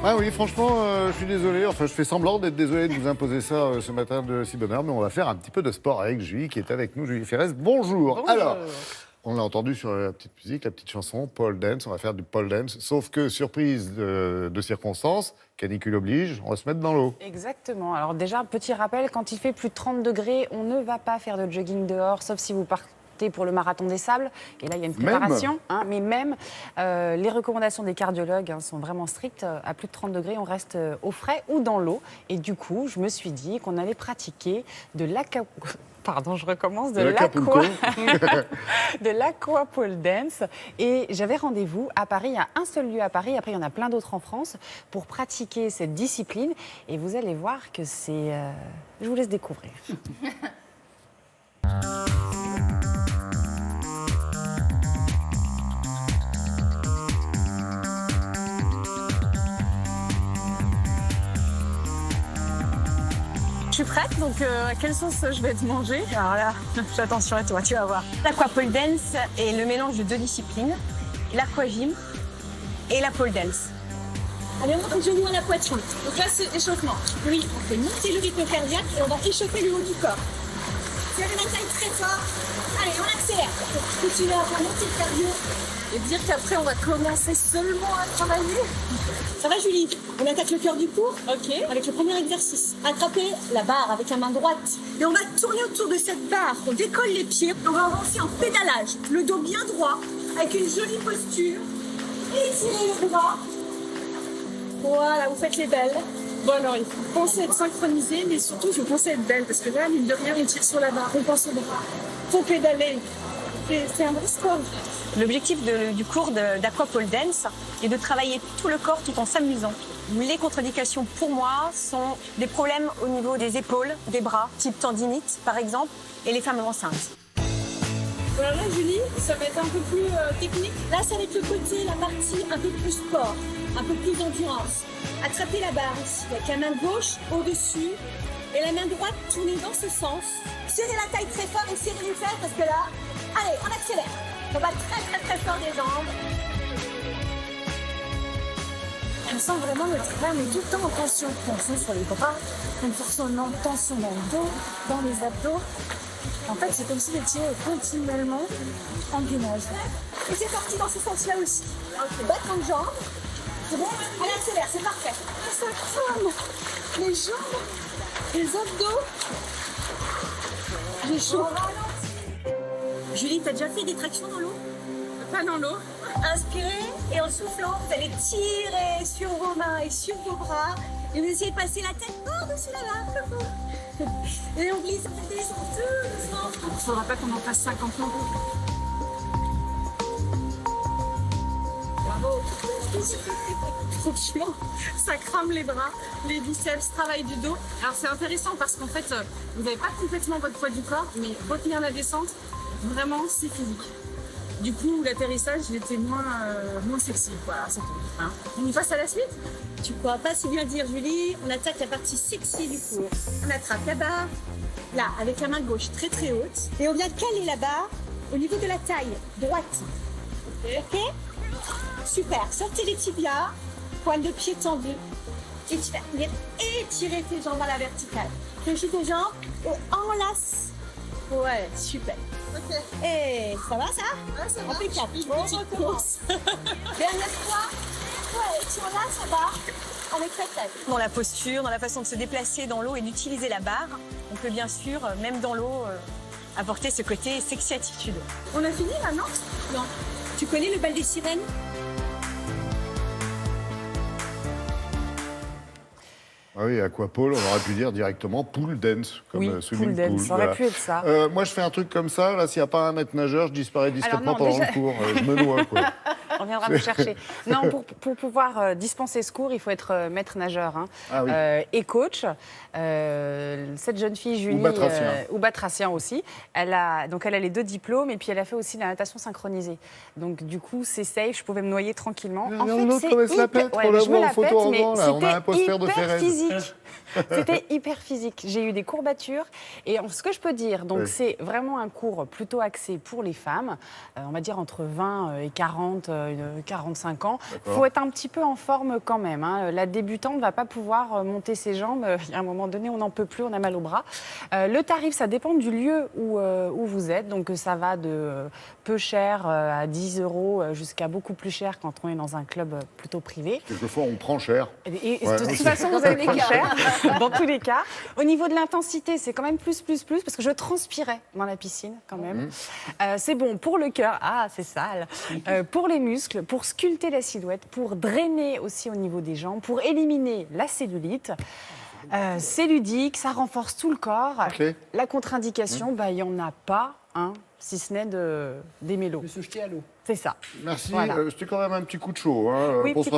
Ah oui, franchement, je suis désolé. Enfin, je fais semblant d'être désolé de vous imposer ça ce matin de si bonne heure, mais on va faire un petit peu de sport avec Julie qui est avec nous. Julie Ferrez, bonjour. Bonjour. Alors, on l'a entendu sur la petite musique, la petite chanson, pole dance. On va faire du pole dance. Sauf que, surprise de circonstance, canicule oblige, on va se mettre dans l'eau. Exactement. Alors déjà, petit rappel, quand il fait plus de 30 degrés, on ne va pas faire de jogging dehors, sauf si vous partez pour le marathon des sables. Et là, il y a une préparation. Mais même, les recommandations des cardiologues sont vraiment strictes. À plus de 30 degrés, on reste au frais ou dans l'eau. Et du coup, je me suis dit qu'on allait pratiquer de l'aqua... Pardon, je recommence. De l'aqua pole dance. Et j'avais rendez-vous à Paris. Il y a un seul lieu à Paris. Après, il y en a plein d'autres en France pour pratiquer cette discipline. Et vous allez voir que c'est... Je vous laisse découvrir. Je suis prête, donc à quelle sauce je vais te manger? Alors là, fais attention à toi, tu vas voir. L'aqua pole dance est le mélange de deux disciplines, l'aquagym et la pole dance. Allez, on monte genoux à la poitrine. Donc là, c'est échauffement. Oui, on fait monter le rythme cardiaque et on va échauffer le haut du corps. Serrez la taille très fort. Allez, on accélère. Continuez à faire monter le cardio. Et dire qu'après, on va commencer seulement à travailler. Ça va, Julie? On attaque le cœur du cou. Ok. Avec le premier exercice. Attrapez la barre avec la main droite. Et on va tourner autour de cette barre. On décolle les pieds. On va avancer en pédalage. Le dos bien droit, avec une jolie posture. Étirez le bras. Voilà, vous faites les belles. Bon alors, il faut penser à être synchronisé, mais surtout, il faut penser à être belle, parce que là, mine de rien, on tire sur la barre, on pense au bras. Faut pédaler. C'est un vrai sport. L'objectif du cours d'Aqua Pole Dance est de travailler tout le corps tout en s'amusant. Les contre-indications pour moi sont des problèmes au niveau des épaules, des bras, type tendinite par exemple, et les femmes enceintes. Alors là, Julie, ça va être un peu plus technique. Là, ça va être le côté, la partie un peu plus sport, un peu plus endurance. Attrapez la barre ici, avec la main gauche au-dessus et la main droite tournée dans ce sens. Serrez la taille très fort et serrez les fesses parce que là, allez, on accélère. On va très très très fort des jambes. On sent vraiment le travail, mais tout le temps en tension. Tension sur les bras, une tension dans le dos, dans les abdos. En fait, c'est comme si vous étiez continuellement en gainage. Et c'est parti dans ce sens-là aussi. Battement de jambes. C'est bon? Allez, accélère, c'est parfait. Ça crame les jambes, les abdos. J'ai chaud. Julie, t'as déjà fait des tractions dans l'eau? Pas dans l'eau. Inspirez et en soufflant, vous allez tirer sur vos mains et sur vos bras. Et vous essayez de passer la tête par-dessus la barre. Et on glisse, on descend tout doucement. Il ne faudra pas qu'on en fasse 50 ans. Bravo. Franchement, ça crame les bras, les biceps, travail du dos. Alors c'est intéressant parce qu'en fait, vous n'avez pas complètement votre poids du corps, mais retenir la descente, vraiment, c'est physique. Du coup, l'atterrissage, il était moins sexy, quoi. C'est tout. Hein. On passe à la suite? Tu pourras pas si bien dire, Julie. On attaque la partie sexy du cours. On attrape la barre, là, avec la main gauche très très haute. Et on vient caler la barre au niveau de la taille droite. Ok? Super. Sortez les tibias, pointe de pied tendue. Étirez tes jambes à la verticale. Fléchis tes jambes et enlace. Ouais, super. Ok. Et ça va ça? Ouais, ça va. Impeccable. Une On petite recommence. Dernière fois. Ouais, tu enlaces la barre avec la tête. Dans la posture, dans la façon de se déplacer dans l'eau et d'utiliser la barre, on peut bien sûr, même dans l'eau, apporter ce côté sexy attitude. On a fini là, non? Non. Tu connais le bal des sirènes? Ah oui, aquapole, on aurait pu dire directement pool dance, comme Oui, swimming pool pool. dance, ça aurait pu être ça. Moi, je fais un truc comme ça, là, s'il n'y a pas un maître nageur, je disparais discrètement non, pendant déjà- le cours. Je me noie, quoi. On viendra me chercher. Non, pour pouvoir dispenser ce cours, il faut être maître nageur Ah oui. et coach. cette jeune fille, Julie, ou Batracien aussi, elle a les 2 diplômes et puis elle a fait aussi de la natation synchronisée. Donc du coup, c'est safe, je pouvais me noyer tranquillement. En fait, c'est hyper physique. C'était hyper physique. J'ai eu des courbatures et ce que je peux dire, donc c'est vraiment un cours plutôt axé pour les femmes, on va dire entre 20 et 40, 45 ans. Il faut être un petit peu en forme quand même. Hein. La débutante ne va pas pouvoir monter ses jambes. À un moment donné, on n'en peut plus, on a mal au bras. Le tarif, ça dépend du lieu où vous êtes. Donc ça va de peu cher à 10 € jusqu'à beaucoup plus cher quand on est dans un club plutôt privé. Quelquefois, on prend cher. Et de toute façon, vous allez prendre cher. Dans tous les cas. Au niveau de l'intensité, c'est quand même plus, parce que je transpirais dans la piscine, quand même. C'est bon pour le cœur. Ah, c'est sale. Pour les muscles, pour sculpter la silhouette, pour drainer aussi au niveau des jambes, pour éliminer la cellulite. C'est ludique, ça renforce tout le corps. La contre-indication, il n'y en a pas, si ce n'est des mélos. De se jeter à l'eau. C'est ça. Merci. Voilà. C'était quand même un petit coup de chaud. Hein, oui, pour se